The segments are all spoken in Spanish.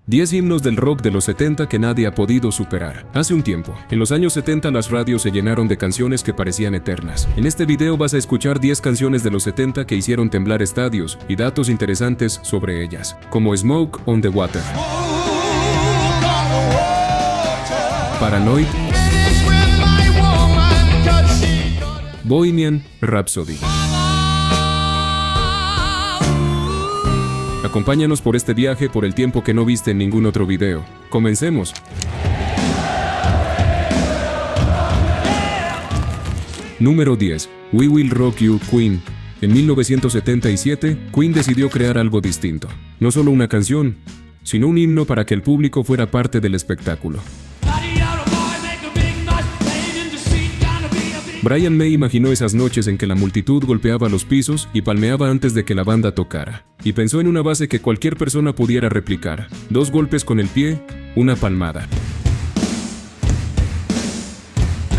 10 himnos del rock de los 70 que nadie ha podido superar. Hace un tiempo, en los años 70 las radios se llenaron de canciones que parecían eternas. En este video vas a escuchar 10 canciones de los 70 que hicieron temblar estadios y datos interesantes sobre ellas, como Smoke on the Water, Paranoid, Bohemian Rhapsody. Acompáñanos por este viaje por el tiempo que no viste en ningún otro video. ¡Comencemos! Número 10. We Will Rock You, Queen. En 1977, Queen decidió crear algo distinto. No solo una canción, sino un himno para que el público fuera parte del espectáculo. Brian May imaginó esas noches en que la multitud golpeaba los pisos y palmeaba antes de que la banda tocara, y pensó en una base que cualquier persona pudiera replicar: 2 golpes con el pie, una palmada.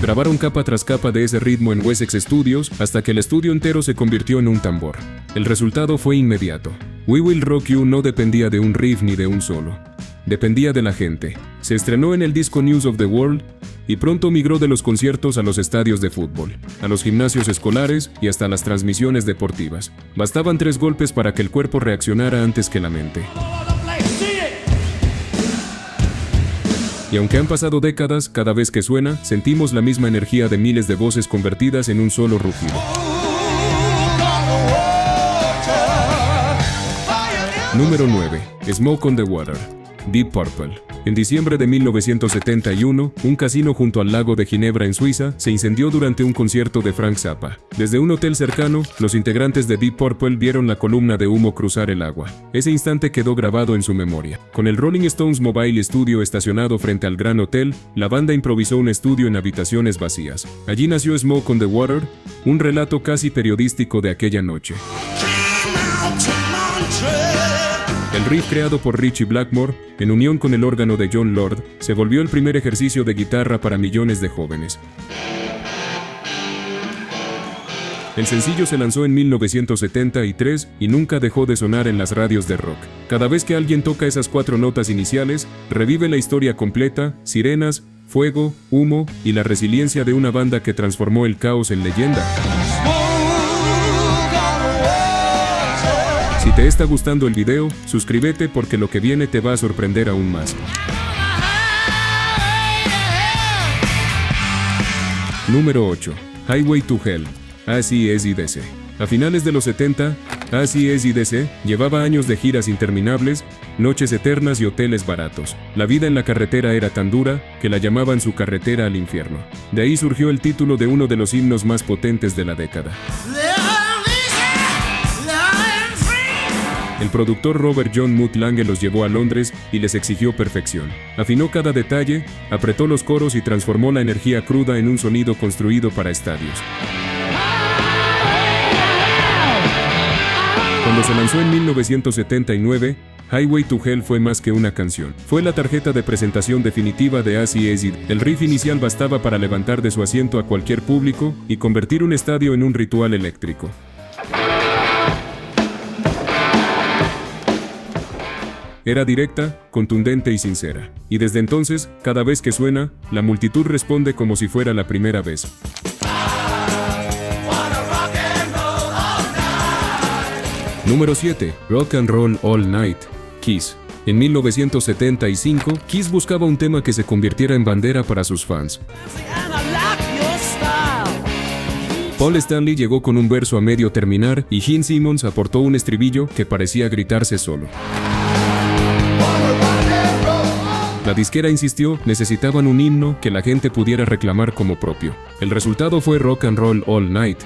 Grabaron capa tras capa de ese ritmo en Wessex Studios hasta que el estudio entero se convirtió en un tambor. El resultado fue inmediato. We Will Rock You no dependía de un riff ni de un solo. Dependía de la gente. Se estrenó en el disco News of the World y pronto migró de los conciertos a los estadios de fútbol, a los gimnasios escolares y hasta las transmisiones deportivas. Bastaban 3 golpes para que el cuerpo reaccionara antes que la mente. Y aunque han pasado décadas, cada vez que suena, sentimos la misma energía de miles de voces convertidas en un solo rugido. Número 9. Smoke on the Water, Deep Purple. En diciembre de 1971, un casino junto al lago de Ginebra en Suiza se incendió durante un concierto de Frank Zappa. Desde un hotel cercano, los integrantes de Deep Purple vieron la columna de humo cruzar el agua. Ese instante quedó grabado en su memoria. Con el Rolling Stones Mobile Studio estacionado frente al gran hotel, la banda improvisó un estudio en habitaciones vacías. Allí nació Smoke on the Water, un relato casi periodístico de aquella noche. El riff creado por Ritchie Blackmore, en unión con el órgano de Jon Lord, se volvió el primer ejercicio de guitarra para millones de jóvenes. El sencillo se lanzó en 1973 y nunca dejó de sonar en las radios de rock. Cada vez que alguien toca esas 4 notas iniciales, revive la historia completa: sirenas, fuego, humo y la resiliencia de una banda que transformó el caos en leyenda. Si te está gustando el video, suscríbete porque lo que viene te va a sorprender aún más. Número 8. Highway to Hell, AC/DC. A finales de los 70, AC/DC llevaba años de giras interminables, noches eternas y hoteles baratos. La vida en la carretera era tan dura que la llamaban su carretera al infierno. De ahí surgió el título de uno de los himnos más potentes de la década. El productor Robert John Mutt Lange los llevó a Londres y les exigió perfección. Afinó cada detalle, apretó los coros y transformó la energía cruda en un sonido construido para estadios. Cuando se lanzó en 1979, Highway to Hell fue más que una canción. Fue la tarjeta de presentación definitiva de AC/DC. El riff inicial bastaba para levantar de su asiento a cualquier público y convertir un estadio en un ritual eléctrico. Era directa, contundente y sincera. Y desde entonces, cada vez que suena, la multitud responde como si fuera la primera vez. Número 7. Rock and Roll All Night, Kiss. En 1975, Kiss buscaba un tema que se convirtiera en bandera para sus fans. Paul Stanley llegó con un verso a medio terminar y Gene Simmons aportó un estribillo que parecía gritarse solo. La disquera insistió, necesitaban un himno que la gente pudiera reclamar como propio. El resultado fue Rock and Roll All Night.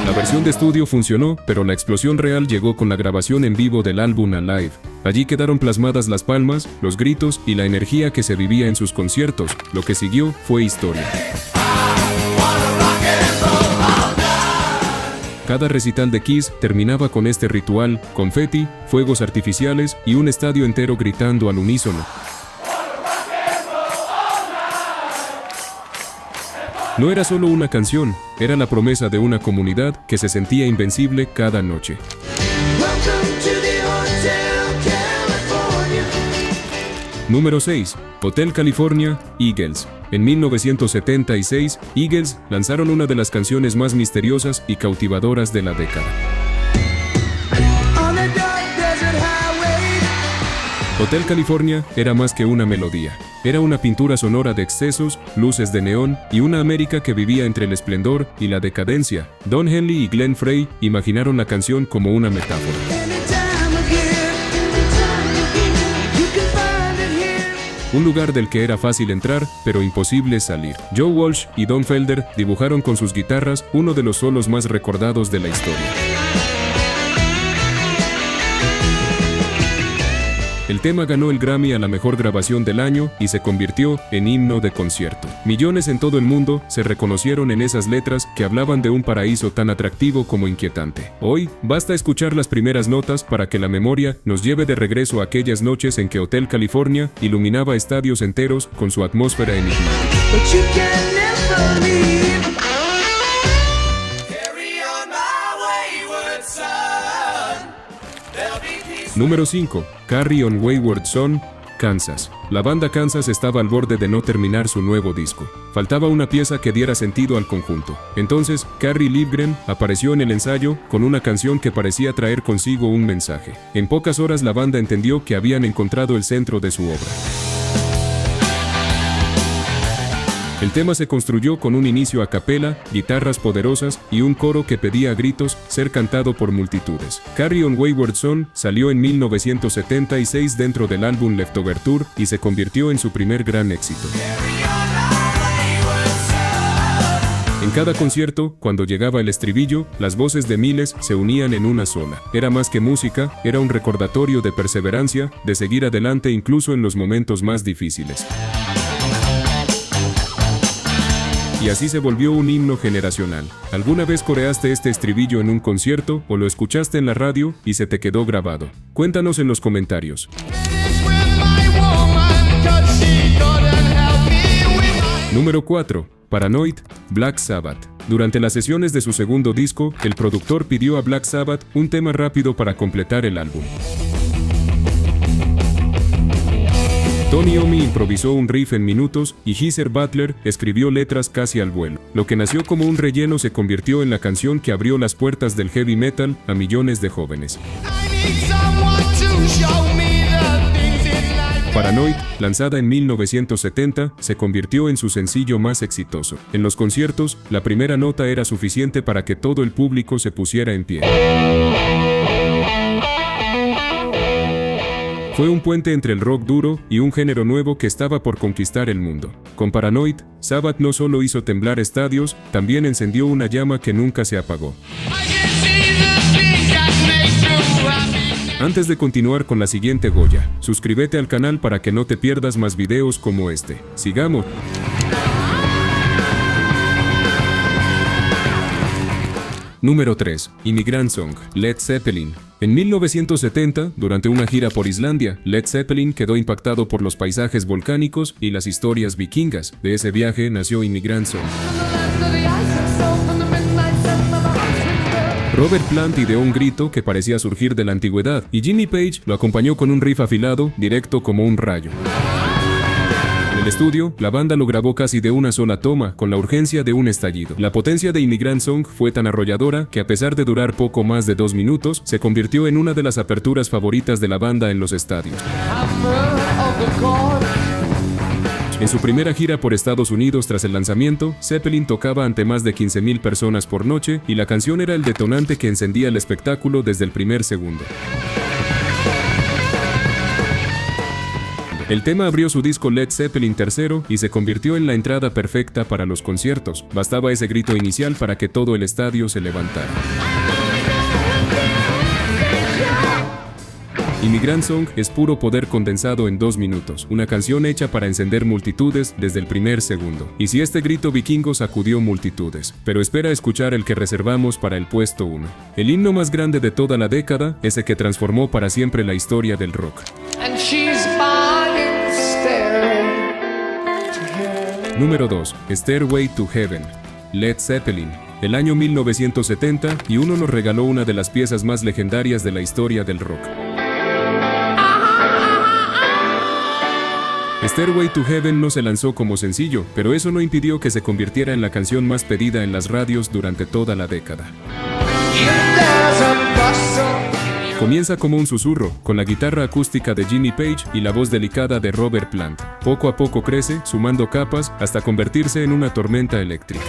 La versión de estudio funcionó, pero la explosión real llegó con la grabación en vivo del álbum Alive. Allí quedaron plasmadas las palmas, los gritos y la energía que se vivía en sus conciertos. Lo que siguió fue historia. Cada recital de Kiss terminaba con este ritual: confeti, fuegos artificiales y un estadio entero gritando al unísono. No era solo una canción, era la promesa de una comunidad que se sentía invencible cada noche. Welcome to the Número 6. Hotel California, Eagles. En 1976, Eagles lanzaron una de las canciones más misteriosas y cautivadoras de la década. Hotel California era más que una melodía. Era una pintura sonora de excesos, luces de neón y una América que vivía entre el esplendor y la decadencia. Don Henley y Glenn Frey imaginaron la canción como una metáfora. Un lugar del que era fácil entrar, pero imposible salir. Joe Walsh y Don Felder dibujaron con sus guitarras uno de los solos más recordados de la historia. El tema ganó el Grammy a la mejor grabación del año y se convirtió en himno de concierto. Millones en todo el mundo se reconocieron en esas letras que hablaban de un paraíso tan atractivo como inquietante. Hoy, basta escuchar las primeras notas para que la memoria nos lleve de regreso a aquellas noches en que Hotel California iluminaba estadios enteros con su atmósfera enigmática. Número 5. Carry On Wayward Son, Kansas. La banda Kansas estaba al borde de no terminar su nuevo disco. Faltaba una pieza que diera sentido al conjunto. Entonces, Carrie Livgren apareció en el ensayo con una canción que parecía traer consigo un mensaje. En pocas horas la banda entendió que habían encontrado el centro de su obra. El tema se construyó con un inicio a capela, guitarras poderosas y un coro que pedía a gritos ser cantado por multitudes. Carry On Wayward Son salió en 1976 dentro del álbum Leftover Tour y se convirtió en su primer gran éxito. En cada concierto, cuando llegaba el estribillo, las voces de miles se unían en una sola. Era más que música, era un recordatorio de perseverancia, de seguir adelante incluso en los momentos más difíciles. Y así se volvió un himno generacional. ¿Alguna vez coreaste este estribillo en un concierto o lo escuchaste en la radio y se te quedó grabado? Cuéntanos en los comentarios. Número 4. Paranoid, Black Sabbath. Durante las sesiones de su segundo disco, el productor pidió a Black Sabbath un tema rápido para completar el álbum. Tony Iommi improvisó un riff en minutos y Geezer Butler escribió letras casi al vuelo. Lo que nació como un relleno se convirtió en la canción que abrió las puertas del heavy metal a millones de jóvenes. Paranoid, lanzada en 1970, se convirtió en su sencillo más exitoso. En los conciertos, la primera nota era suficiente para que todo el público se pusiera en pie. Fue un puente entre el rock duro y un género nuevo que estaba por conquistar el mundo. Con Paranoid, Sabbath no solo hizo temblar estadios, también encendió una llama que nunca se apagó. Antes de continuar con la siguiente Goya, suscríbete al canal para que no te pierdas más videos como este. Sigamos. Número 3. Immigrant Song, Led Zeppelin. En 1970, durante una gira por Islandia, Led Zeppelin quedó impactado por los paisajes volcánicos y las historias vikingas. De ese viaje nació Immigrant Song. Robert Plant ideó un grito que parecía surgir de la antigüedad, y Jimmy Page lo acompañó con un riff afilado, directo como un rayo. En el estudio, la banda lo grabó casi de una sola toma, con la urgencia de un estallido. La potencia de Immigrant Song fue tan arrolladora que a pesar de durar poco más de 2 minutos, se convirtió en una de las aperturas favoritas de la banda en los estadios. En su primera gira por Estados Unidos tras el lanzamiento, Zeppelin tocaba ante más de 15,000 personas por noche y la canción era el detonante que encendía el espectáculo desde el primer segundo. El tema abrió su disco Led Zeppelin III y se convirtió en la entrada perfecta para los conciertos. Bastaba ese grito inicial para que todo el estadio se levantara. Immigrant Song es puro poder condensado en 2 minutos, una canción hecha para encender multitudes desde el primer segundo. Y si este grito vikingo sacudió multitudes, pero espera escuchar el que reservamos para el puesto 1. El himno más grande de toda la década, ese que transformó para siempre la historia del rock. Número 2. Stairway to Heaven, Led Zeppelin. El año 1970 y uno nos regaló una de las piezas más legendarias de la historia del rock. Stairway to Heaven no se lanzó como sencillo, pero eso no impidió que se convirtiera en la canción más pedida en las radios durante toda la década. Comienza como un susurro, con la guitarra acústica de Jimmy Page y la voz delicada de Robert Plant. Poco a poco crece, sumando capas, hasta convertirse en una tormenta eléctrica.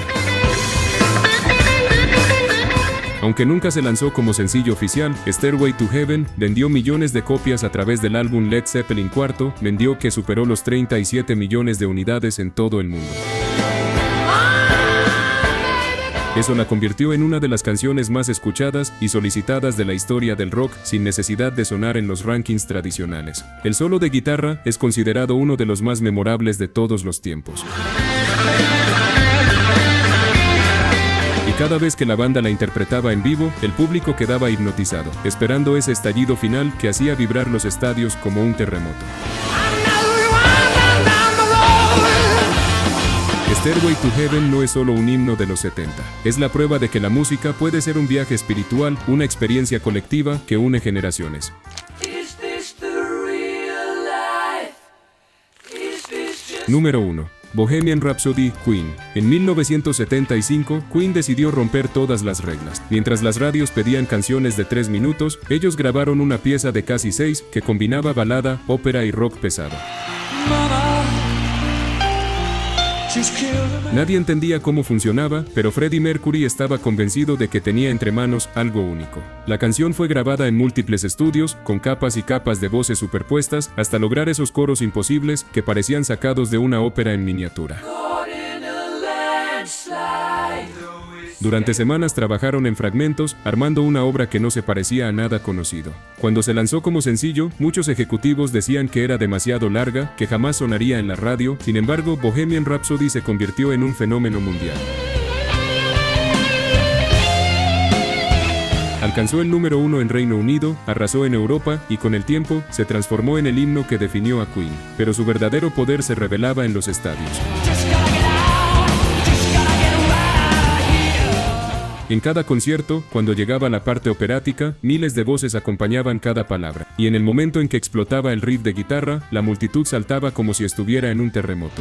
Aunque nunca se lanzó como sencillo oficial, Stairway to Heaven vendió millones de copias a través del álbum Led Zeppelin IV, vendió que superó los 37 millones de unidades en todo el mundo. Eso la convirtió en una de las canciones más escuchadas y solicitadas de la historia del rock, sin necesidad de sonar en los rankings tradicionales. El solo de guitarra es considerado uno de los más memorables de todos los tiempos. Y cada vez que la banda la interpretaba en vivo, el público quedaba hipnotizado, esperando ese estallido final que hacía vibrar los estadios como un terremoto. Stairway to Heaven no es solo un himno de los 70, es la prueba de que la música puede ser un viaje espiritual, una experiencia colectiva que une generaciones. Número 1. Bohemian Rhapsody, Queen. En 1975, Queen decidió romper todas las reglas. Mientras las radios pedían canciones de 3 minutos, ellos grabaron una pieza de casi 6 que combinaba balada, ópera y rock pesado. Nadie entendía cómo funcionaba, pero Freddie Mercury estaba convencido de que tenía entre manos algo único. La canción fue grabada en múltiples estudios, con capas y capas de voces superpuestas, hasta lograr esos coros imposibles que parecían sacados de una ópera en miniatura. Durante semanas trabajaron en fragmentos, armando una obra que no se parecía a nada conocido. Cuando se lanzó como sencillo, muchos ejecutivos decían que era demasiado larga, que jamás sonaría en la radio. Sin embargo, Bohemian Rhapsody se convirtió en un fenómeno mundial. Alcanzó el número 1 en Reino Unido, arrasó en Europa y con el tiempo se transformó en el himno que definió a Queen. Pero su verdadero poder se revelaba en los estadios. En cada concierto, cuando llegaba la parte operática, miles de voces acompañaban cada palabra, y en el momento en que explotaba el riff de guitarra, la multitud saltaba como si estuviera en un terremoto.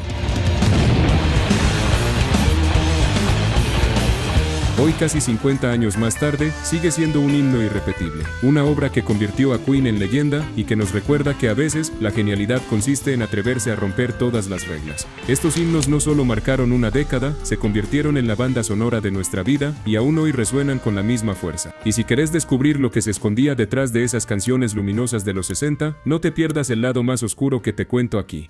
Hoy, casi 50 años más tarde, sigue siendo un himno irrepetible, una obra que convirtió a Queen en leyenda y que nos recuerda que a veces la genialidad consiste en atreverse a romper todas las reglas. Estos himnos no solo marcaron una década, se convirtieron en la banda sonora de nuestra vida y aún hoy resuenan con la misma fuerza. Y si querés descubrir lo que se escondía detrás de esas canciones luminosas de los 60, no te pierdas el lado más oscuro que te cuento aquí.